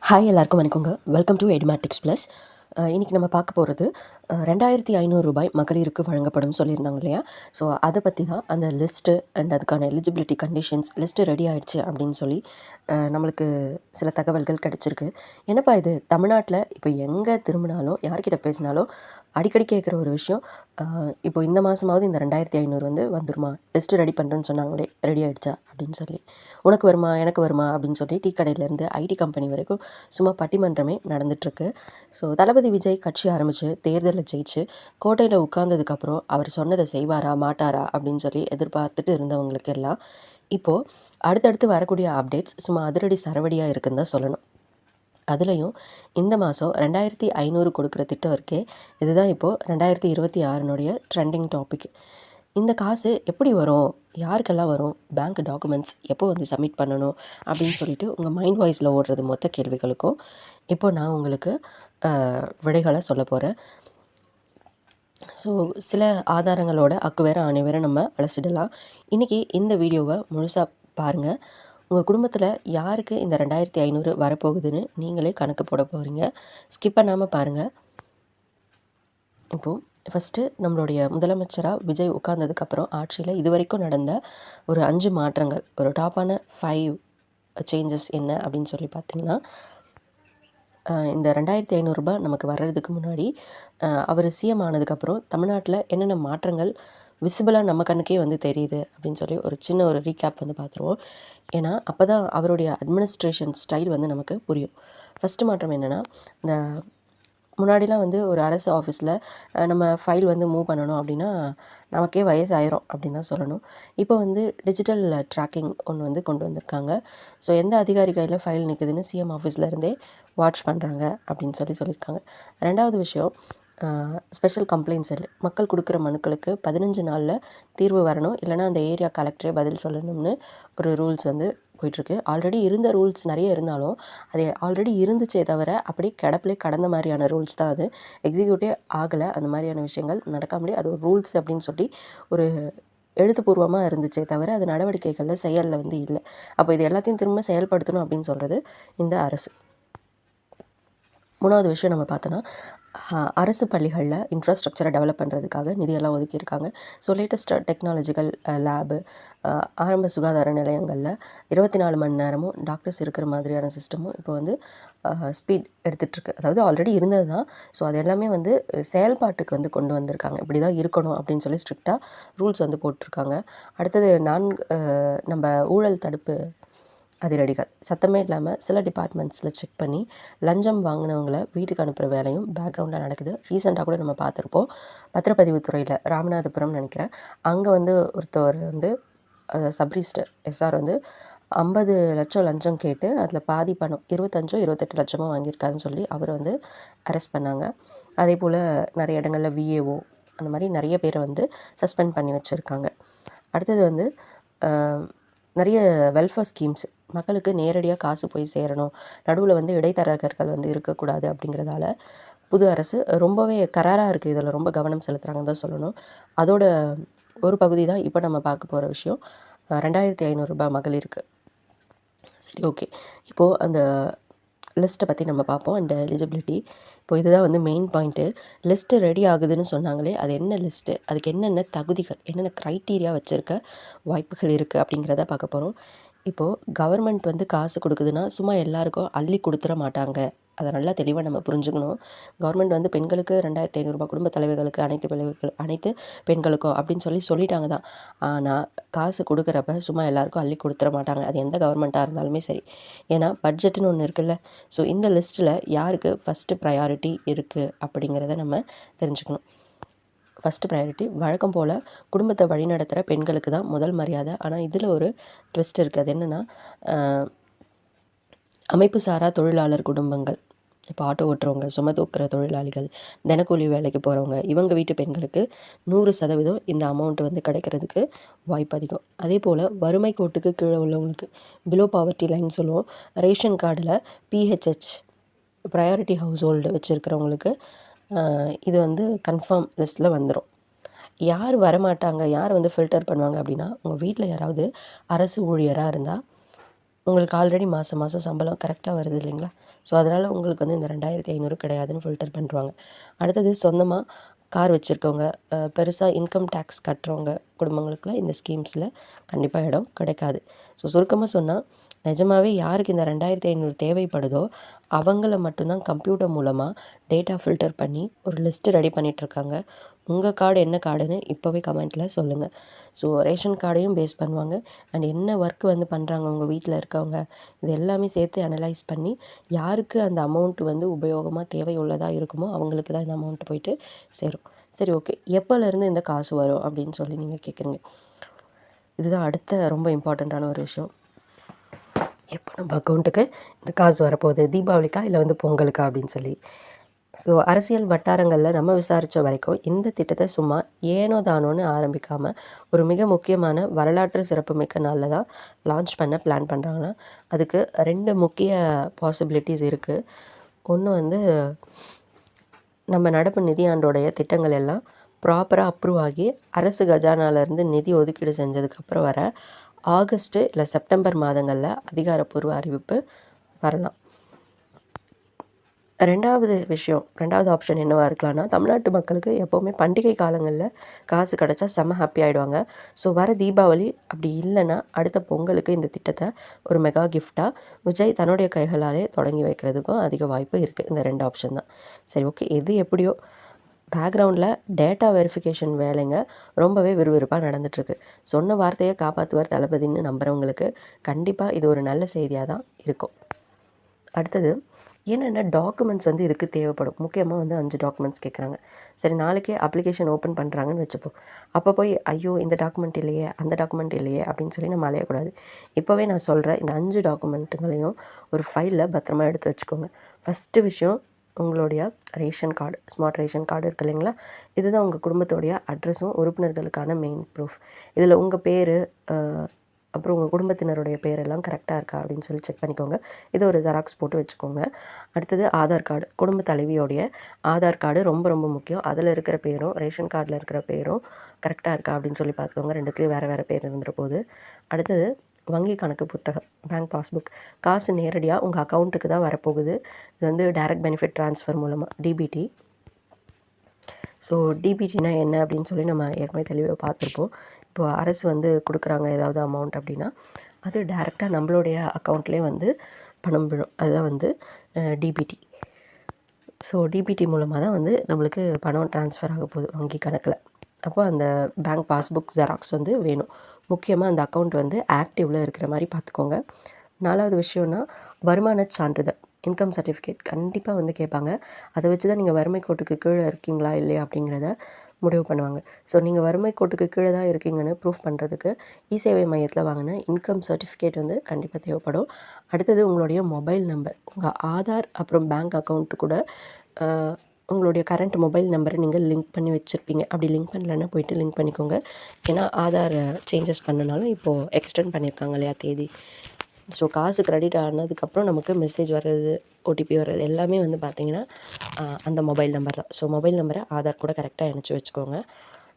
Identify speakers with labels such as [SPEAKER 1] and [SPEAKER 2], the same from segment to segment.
[SPEAKER 1] Hi எல்லாருக்கும் வணக்கங்க. Welcome to Edimatics plus. இன்றைக்கி நம்ம பார்க்க போகிறது ரூ. 2500 மகளிருக்கு வழங்கப்படும் சொல்லியிருந்தாங்க இல்லையா? ஸோ அதை பற்றி தான் அந்த லிஸ்ட்டு அண்ட் அதுக்கான எலிஜிபிலிட்டி கண்டிஷன்ஸ் லிஸ்ட்டு ரெடி ஆகிடுச்சு அப்படின்னு சொல்லி நம்மளுக்கு சில தகவல்கள் கிடச்சிருக்கு. என்னப்பா இது தமிழ்நாட்டில் இப்போ எங்கே திரும்பினாலும் யார்கிட்ட பேசினாலும் அடிக்கடி கேட்குற ஒரு விஷயம், இப்போ இந்த மாதமாவது இந்த 2500 வந்துருமா, லிஸ்ட்டு ரெடி பண்ணுறேன்னு சொன்னாங்களே, ரெடி ஆகிடுச்சா அப்படின்னு சொல்லி. உனக்கு வருமா எனக்கு வருமா அப்படின்னு சொல்லி டீ கடையிலேருந்து ஐடி கம்பெனி வரைக்கும் சும்மா பட்டிமன்றமே நடந்துகிட்ருக்கு. ஸோ தளபதி விஜய் கட்சி ஆரம்பித்து தேர்தலில் ஜெயிச்சு கோட்டையில் உட்கார்ந்ததுக்கப்புறம் அவர் சொன்னதை செய்வாரா மாட்டாரா அப்படின்னு சொல்லி எதிர்பார்த்துட்டு இருந்தவங்களுக்கு எல்லாம் இப்போது அடுத்தடுத்து வரக்கூடிய அப்டேட்ஸ் சும்மா அதிரடி சரவடியாக இருக்குன்னு தான் சொல்லணும். அதுலேயும் இந்த மாதம் 2500 கொடுக்குற திட்டம் இருக்கே, இதுதான் இப்போது 2026 ட்ரெண்டிங் டாபிக். இந்த காசு எப்படி வரும், யாருக்கெல்லாம் வரும், பேங்க் டாக்குமெண்ட்ஸ் எப்போ சப்மிட் பண்ணணும் அப்படின்னு சொல்லிட்டு உங்கள் மைண்ட் வாய்ஸில் ஓடுறது மொத்த கேள்விகளுக்கும் இப்போ நான் உங்களுக்கு விடைகளை சொல்ல போகிறேன். ஸோ சில ஆதாரங்களோட வேற வேற நம்ம அலசிடலாம். இன்றைக்கி இந்த வீடியோவை முழுசாக பாருங்கள். உங்கள் குடும்பத்தில் யாருக்கு இந்த 2500 வரப்போகுதுன்னு நீங்களே கணக்கு போட போகிறீங்க. ஸ்கிப் பண்ணாமல் பாருங்கள். இப்போது ஃபஸ்ட்டு நம்மளுடைய முதலமைச்சராக விஜய் உட்கார்ந்ததுக்கப்புறம் ஆட்சியில் இது வரைக்கும் நடந்த ஒரு 5 மாற்றங்கள், ஒரு டாப்பான 5 சேஞ்சஸ் என்ன அப்படின்னு சொல்லி பார்த்திங்கன்னா, இந்த 2500 நமக்கு வர்றதுக்கு முன்னாடி அவர் சிஎம் ஆனதுக்கப்புறம் தமிழ்நாட்டில் என்னென்ன மாற்றங்கள் விசிபிளாக நம்ம கண்ணுக்கே தெரியுது அப்படின்னு சொல்லி ஒரு சின்ன ஒரு ரீகேப் பார்த்துருவோம். ஏன்னா அப்போ தான் அவருடைய அட்மினிஸ்ட்ரேஷன் ஸ்டைல் நமக்கு புரியும். ஃபஸ்ட்டு மாற்றம் என்னென்னா, இந்த முன்னாடிலாம் ஒரு அரசு ஆஃபீஸில் நம்ம ஃபைல் மூவ் பண்ணணும் அப்படின்னா நமக்கே வயசாயிரும் அப்படின்னு தான் சொல்லணும். இப்போ டிஜிட்டல் ட்ராக்கிங் ஒன்று கொண்டு வந்திருக்காங்க. ஸோ எந்த அதிகாரி கையில் ஃபைல் நிற்குதுன்னு சிஎம் ஆஃபீஸ்லேருந்தே வாட்ச் பண்ணுறாங்க அப்படின்னு சொல்லியிருக்காங்க. ரெண்டாவது விஷயம், ஸ்பெஷல் கம்ப்ளைண்ட் செல். மக்கள் கொடுக்குற மனுக்களுக்கு 15 நாளில் தீர்வு வரணும், இல்லைனா அந்த ஏரியா கலெக்டரே பதில் சொல்லணும்னு ஒரு ரூல்ஸ் போயிட்டுருக்கு. ஆல்ரெடி இருந்த ரூல்ஸ் நிறைய இருந்தாலும் அது ஆல்ரெடி இருந்துச்சே தவிர அப்படி கிடப்பிலே கடந்த மாதிரியான ரூல்ஸ் தான் அது எக்ஸிக்யூட்டிவ் ஆகலை. அந்த மாதிரியான விஷயங்கள் நடக்காமலே அது ஒரு ரூல்ஸ் அப்படின்னு சொல்லி ஒரு எழுத்துப்பூர்வமாக இருந்துச்சே தவிர அது நடவடிக்கைகளில் செயலில் இல்லை. அப்போ இது எல்லாத்தையும் திரும்ப செயல்படுத்தணும் அப்படின்னு சொல்கிறது இந்த அரசு. மூணாவது விஷயம் நம்ம பார்த்தோன்னா, அரசு பள்ளிகளில் இன்ஃப்ராஸ்ட்ரக்சரை டெவலப் பண்ணுறதுக்காக நிதியெல்லாம் ஒதுக்கியிருக்காங்க. ஸோ லேட்டஸ்ட்டாக டெக்னாலஜிக்கல் லேபு, ஆரம்ப சுகாதார நிலையங்களில் 24 மணி நேரமும் டாக்டர்ஸ் இருக்கிற மாதிரியான சிஸ்டமும் இப்போ ஸ்பீட் எடுத்துகிட்ருக்கு. அதாவது ஆல்ரெடி இருந்தது தான். ஸோ அது எல்லாமே செயல்பாட்டுக்கு கொண்டு வந்திருக்காங்க. இப்படி தான் இருக்கணும் அப்படின்னு சொல்லி ஸ்ட்ரிக்டாக ரூல்ஸ் போட்டிருக்காங்க. அடுத்தது நம்ம ஊழல் தடுப்பு அதிரடிகள் சத்தமே இல்லாமல் சில டிபார்ட்மெண்ட்ஸில் செக் பண்ணி லஞ்சம் வாங்கினவங்களை வீட்டுக்கு அனுப்புகிற வேலையும் பேக்ரவுண்டில் நடக்குது. ரீசெண்டாக கூட நம்ம பார்த்துருப்போம், பத்திரப்பதிவுத்துறையில் ராமநாதபுரம் நினைக்கிறேன், அங்கே ஒருத்தர் சப்ரிஜிஸ்டர் எஸ்ஆர் 50 லட்சம் லஞ்சம் கேட்டு அதில் பாதி பணம் 28 லட்சமோ வாங்கியிருக்காருன்னு சொல்லி அவர் அரெஸ்ட் பண்ணாங்க. அதே போல் நிறைய இடங்களில் விஏஓ அந்த மாதிரி நிறைய பேரை சஸ்பெண்ட் பண்ணி வச்சுருக்காங்க. அடுத்தது நிறைய வெல்ஃபேர் ஸ்கீம்ஸ், மக்களுக்கு நேரடியாக காசு போய் சேரணும், நடுவில் இடைத்தரகர்கள் இருக்கக்கூடாது அப்படிங்கிறதால புது அரசு ரொம்பவே கராராக இருக்குது. இதில் ரொம்ப கவனம் செலுத்துகிறாங்கன்னு தான் சொல்லணும். அதோட ஒரு பகுதி தான் இப்போ நம்ம பார்க்க போகிற விஷயம், 2500 மகளிருக்கு. சரி, ஓகே. இப்போது அந்த லிஸ்ட்டை பற்றி நம்ம பார்ப்போம். And eligibility. இப்போ இதுதான் மெயின் பாயிண்ட்டு. லிஸ்ட்டு ரெடி ஆகுதுன்னு சொன்னாங்களே, அது என்ன லிஸ்ட்டு, அதுக்கு என்னென்ன தகுதிகள், என்னென்ன க்ரைட்டீரியா வச்சுருக்க வாய்ப்புகள் இருக்குது அப்படிங்கிறத பார்க்க போகிறோம். இப்போது கவர்மெண்ட் காசு கொடுக்குதுன்னா சும்மா எல்லாருக்கும் அள்ளி கொடுத்துட மாட்டாங்க. அதை நல்லா தெளிவாக நம்ம புரிஞ்சுக்கணும். கவர்மெண்ட் பெண்களுக்கு 2500 குடும்ப தலைவர்களுக்கு அனைத்து பெண்களுக்கும் அப்படின்னு சொல்லிட்டாங்க தான். ஆனால் காசு கொடுக்குறப்ப சும்மா எல்லாருக்கும் அள்ளி கொடுத்துட மாட்டாங்க. அது எந்த கவர்மெண்ட்டாக இருந்தாலுமே சரி. ஏன்னா பட்ஜெட்டுன்னு ஒன்று இருக்குல்ல. ஸோ இந்த லிஸ்ட்டில் யாருக்கு ஃபஸ்ட்டு ப்ரையாரிட்டி இருக்குது அப்படிங்கிறத நம்ம தெரிஞ்சுக்கணும். ஃபஸ்ட்டு ப்ரையாரிட்டி வழக்கம் போல் குடும்பத்தை வழிநடத்துகிற பெண்களுக்கு தான் முதல் மரியாதை. ஆனால் இதில் ஒரு ட்விஸ்ட் இருக்குது. அது என்னென்னா, அமைப்பு சாரா தொழிலாளர் குடும்பங்கள், இப்போ ஆட்டோ ஓட்டுறவங்க, சும தூக்குற தொழிலாளிகள், தினக்கூலி வேலைக்கு போகிறவங்க, இவங்க வீட்டு பெண்களுக்கு 100% இந்த அமௌண்ட் கிடைக்கிறதுக்கு வாய்ப்பு அதிகம். அதே போல் வறுமை கோட்டுக்கு கீழே உள்ளவங்களுக்கு, பிலோ பாவர்ட்டி லைன் சொல்லுவோம், ரேஷன் கார்டில் பிஹெச்ஹெச் ப்ரையாரிட்டி ஹவுஸ் ஹோல்டு வச்சுருக்கிறவங்களுக்கு இது கன்ஃபார்ம் லிஸ்ட்டில் வந்துடும். யார் வரமாட்டாங்க, யார் ஃபில்டர் பண்ணுவாங்க அப்படின்னா, உங்கள் வீட்டில் யாராவது அரசு ஊழியராக இருந்தால் உங்களுக்கு ஆல்ரெடி மாதம் மாதம் சம்பளம் கரெக்டாக வருது இல்லைங்களா? ஸோ அதனால் உங்களுக்கு வந்து இந்த 2500 கிடையாதுன்னு ஃபில்டர் பண்ணுறாங்க. அடுத்தது சொந்தமாக கார் வச்சுருக்கவங்க, பெருசாக இன்கம் டேக்ஸ் கட்டுறவங்க குடும்பங்களுக்குலாம் இந்த ஸ்கீம்ஸில் கண்டிப்பாக இடம் கிடைக்காது. ஸோ சுருக்கமாக சொன்னால் நிஜமாவே யாருக்கு இந்த 2500 தேவைப்படுதோ அவங்கள மட்டும்தான் கம்ப்யூட்டர் மூலமாக டேட்டா ஃபில்டர் பண்ணி ஒரு லிஸ்ட்டு ரெடி பண்ணிகிட்ருக்காங்க. உங்கள் கார்டு என்ன கார்டுன்னு இப்போவே கமெண்ட்டில் சொல்லுங்கள். ஸோ ரேஷன் கார்டையும் பேஸ் பண்ணுவாங்க. அண்ட் என்ன ஒர்க் வந்து பண்ணுறாங்க உங்கள் வீட்டில் இருக்கவங்க, இது எல்லாமே சேர்த்து அனலைஸ் பண்ணி யாருக்கு அந்த அமௌண்ட் வந்து உபயோகமாக தேவை உள்ளதாக இருக்குமோ அவங்களுக்கு தான் இந்த அமௌண்ட் போயிட்டு சேரும். சரி, ஓகே, எப்போலேருந்து இந்த காசு வரும் அப்படின்னு சொல்லி நீங்கள் கேட்குறீங்க. இதுதான் அடுத்த ரொம்ப இம்பார்ட்டண்ட்டான ஒரு விஷயம். எப்போ நம்ம அக்கௌண்ட்டுக்கு இந்த காசு வரப்போகுது, தீபாவளிக்கா இல்லை வந்து பொங்கலுக்கா அப்படின்னு சொல்லி. ஸோ அரசியல் வட்டாரங்களில் நம்ம விசாரித்த வரைக்கும் இந்த திட்டத்தை சும்மா ஏனோ தானோன்னு ஆரம்பிக்காமல் ஒரு மிக முக்கியமான வரலாற்று சிறப்புமிக்க நாளில் தான் லான்ச் பண்ண பிளான் பண்ணுறாங்கன்னா அதுக்கு 2 முக்கிய பாசிபிலிட்டிஸ் இருக்குது. ஒன்று வந்து நம்ம நடப்பு நிதியாண்டோடைய திட்டங்கள் எல்லாம் ப்ராப்பராக அப்ரூவ் ஆகி அரசு கஜானாலேருந்து நிதி ஒதுக்கீடு செஞ்சதுக்கப்புறம் வர ஆகஸ்ட்டு இல்லை செப்டம்பர் மாதங்களில் அதிகாரப்பூர்வ அறிவிப்பு வரலாம். ரெண்டாவது ஆப்ஷன் என்னவாக இருக்கலாம்னா, தமிழ்நாட்டு மக்களுக்கு எப்போவுமே பண்டிகை காலங்களில் காசு கிடச்சா செம்ம ஹாப்பி ஆகிடுவாங்க. ஸோ வர தீபாவளி அப்படி இல்லைன்னா அடுத்த பொங்கலுக்கு இந்த திட்டத்தை ஒரு மெகா கிஃப்டாக விஜய் தன்னுடைய கைகளாலே தொடங்கி வைக்கிறதுக்கும் அதிக வாய்ப்பு இருக்குது. இந்த 2 ஆப்ஷன் தான். சரி, ஓகே, எது எப்படியோ பேக்ரவுண்டில் டேட்டா வெரிஃபிகேஷன் வேலைங்க ரொம்பவே விறுவிறுப்பாக நடந்துகிட்ருக்கு. சொன்ன வார்த்தையை காப்பாற்றுவார் தளபதின்னு நம்புகிறவங்களுக்கு கண்டிப்பாக இது ஒரு நல்ல செய்தியாக தான் இருக்கும். அடுத்தது என்னென்ன டாக்குமெண்ட்ஸ் வந்து இதுக்கு தேவைப்படும். முக்கியமாக வந்து 5 டாக்குமெண்ட்ஸ் கேட்குறாங்க. சரி, நாளைக்கே அப்ளிகேஷன் ஓப்பன் பண்ணுறாங்கன்னு வச்சுப்போம். அப்போ போய் ஐயோ இந்த டாக்குமெண்ட் இல்லையே, அந்த டாக்குமெண்ட் இல்லையே அப்படின்னு சொல்லி நம்ம அலையக்கூடாது. இப்போவே நான் சொல்கிறேன், இந்த 5 டாக்குமெண்ட்டுங்களையும் ஒரு ஃபைலில் பத்திரமா எடுத்து வச்சுக்கோங்க. ஃபஸ்ட்டு விஷயம் உங்களுடைய ration card, smart ration card இருக்குது இல்லைங்களா, இதுதான் உங்கள் குடும்பத்தோடைய அட்ரஸும் உறுப்பினர்களுக்கான மெயின் ப்ரூஃப். இதில் உங்கள் பேர், அப்புறம் உங்கள் குடும்பத்தினருடைய பேரெல்லாம் கரெக்டாக இருக்கா அப்படின்னு சொல்லி செக் பண்ணிக்கோங்க. இதை ஒரு ஜெராக்ஸ் போட்டு வச்சுக்கோங்க. அடுத்தது ஆதார் கார்டு, குடும்ப தலைவியோடைய ஆதார் கார்டு ரொம்ப ரொம்ப முக்கியம். அதில் இருக்கிற பேரும் ரேஷன் கார்டில் இருக்கிற பேரும் கரெக்டாக இருக்கா அப்படின்னு சொல்லி பார்த்துக்கோங்க. 2த்துலேயும் வேறு வேறு பேர் இருந்துற போது. அடுத்தது வங்கி கணக்கு புத்தகம், பேங்க் பாஸ்புக். காசு நேரடியாக உங்கள் அக்கௌண்ட்டுக்கு தான் வரப்போகுது. இது வந்து டைரக்ட் பெனிஃபிட் ட்ரான்ஸ்ஃபர் மூலமாக டிபிடி. ஸோ டிபிடினா என்ன அப்படின்னு சொல்லி நம்ம ஏற்கனவே தெளிவாக பார்த்துருப்போம். இப்போது அரசு வந்து கொடுக்குறாங்க ஏதாவது அமௌண்ட் அப்படின்னா அது டைரெக்டாக நம்மளுடைய அக்கௌண்ட்லேயே வந்து பணம் விழும். அதுதான் வந்து டிபிடி. ஸோ டிபிடி மூலமாக தான் வந்து நம்மளுக்கு பணம் ட்ரான்ஸ்ஃபர் ஆக போகுது வங்கி கணக்கில். அப்போ அந்த பேங்க் பாஸ்புக் ஜெராக்ஸ் வந்து வேணும். முக்கியமாக அந்த அக்கௌண்ட் வந்து ஆக்டிவில் இருக்கிற மாதிரி பார்த்துக்கோங்க. 4வது விஷயம்னா வருமான சான்றிதழ், இன்கம் சர்டிஃபிகேட் கண்டிப்பாக வந்து கேட்பாங்க. அதை வச்சு தான் நீங்கள் வறுமை கோட்டுக்கு கீழே இருக்கீங்களா இல்லையா அப்படிங்கிறத முடிவு பண்ணுவாங்க. ஸோ நீங்கள் வறுமை கோட்டுக்கு கீழே தான் இருக்கீங்கன்னு ப்ரூஃப் பண்ணுறதுக்கு இ-சேவை மையத்தில் வாங்கின இன்கம் சர்டிஃபிகேட் வந்து கண்டிப்பாக தேவைப்படும். அடுத்தது உங்களுடைய மொபைல் நம்பர், உங்கள் ஆதார் அப்புறம் பேங்க் அக்கௌண்ட்டு கூட உங்களுடைய கரண்ட் மொபைல் நம்பரை நீங்கள் லிங்க் பண்ணி வச்சுருப்பீங்க. அப்படி லிங்க் பண்ணலன்னா போய்ட்டு லிங்க் பண்ணிக்கோங்க. ஏன்னா ஆதார் சேஞ்சஸ் பண்ணனாலும் இப்போது எக்ஸ்டெண்ட் பண்ணியிருக்காங்க இல்லையா தேதி. ஸோ காசு கிரெடிட் ஆனதுக்கப்புறம் நமக்கு மெசேஜ் வர்றது, ஓடிபி வர்றது எல்லாமே வந்து பார்த்திங்கன்னா அந்த மொபைல் நம்பர் தான். ஸோ மொபைல் நம்பரை ஆதார் கூட கரெக்டாக இணைச்சி வச்சுக்கோங்க.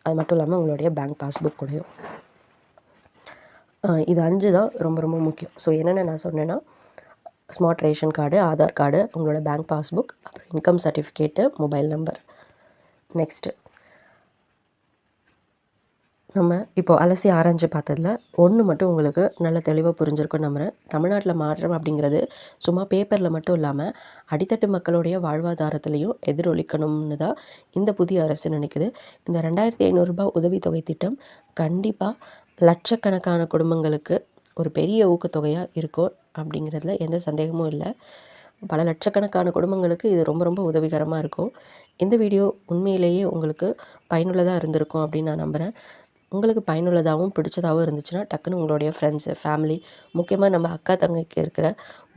[SPEAKER 1] அது மட்டும் இல்லாமல் உங்களுடைய பேங்க் பாஸ்புக் கூடயும். இது 5 தான் ரொம்ப ரொம்ப முக்கியம். ஸோ என்னென்ன நான் சொன்னேன்னா, smart ration card, Aadhaar card, உங்களோட பேங்க் பாஸ்புக், அப்புறம் income certificate, mobile number. Next நம்ம இப்போது அலசி ஆராய்ஞ்சு பார்த்ததில் ஒன்று மட்டும் உங்களுக்கு நல்ல தெளிவாக புரிஞ்சிருக்குன்னு நம்புகிறேன். தமிழ்நாட்டில் மாற்றம் அப்படிங்கிறது சும்மா பேப்பரில் மட்டும் இல்லாமல் அடித்தட்டு மக்களுடைய வாழ்வாதாரத்துலேயும் எதிரொலிக்கணும்னு தான் இந்த புதிய அரசு நினைக்குது. இந்த 2500 உதவித்தொகை திட்டம் கண்டிப்பாக லட்சக்கணக்கான குடும்பங்களுக்கு ஒரு பெரிய ஊக்கத்தொகையாக இருக்கும் அப்படிங்கிறதுல எந்த சந்தேகமும் இல்லை. பல லட்சக்கணக்கான குடும்பங்களுக்கு இது ரொம்ப ரொம்ப உதவிகரமாக இருக்கும். இந்த வீடியோ உண்மையிலேயே உங்களுக்கு பயனுள்ளதாக இருந்திருக்கும் அப்படின்னு நான் நம்புகிறேன். உங்களுக்கு பயனுள்ளதாகவும் பிடிச்சதாகவும் இருந்துச்சுன்னா டக்குன்னு உங்களுடைய ஃப்ரெண்ட்ஸு, ஃபேமிலி, முக்கியமாக நம்ம அக்கா தங்கைக்கு இருக்கிற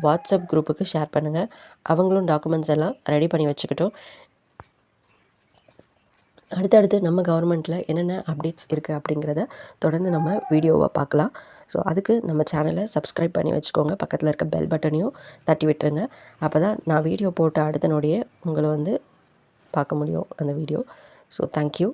[SPEAKER 1] வாட்ஸ்அப் குரூப்புக்கு ஷேர் பண்ணுங்கள். அவங்களும் டாக்குமெண்ட்ஸ் எல்லாம் ரெடி பண்ணி வச்சுக்கிட்டோம். அடுத்தடுத்து நம்ம கவர்மெண்ட்டில் என்னென்ன அப்டேட்ஸ் இருக்குது அப்படிங்கிறத தொடர்ந்து நம்ம வீடியோவை பார்க்கலாம். ஸோ அதுக்கு நம்ம சேனலை சப்ஸ்கிரைப் பண்ணி வச்சுக்கோங்க. பக்கத்தில் இருக்க பெல் பட்டனையும் தட்டி விட்டுருங்க. அப்போ தான் நான் வீடியோ போட்ட அடுத்த நொடியே உங்களை வந்து பார்க்க முடியும் அந்த வீடியோ. So thank you.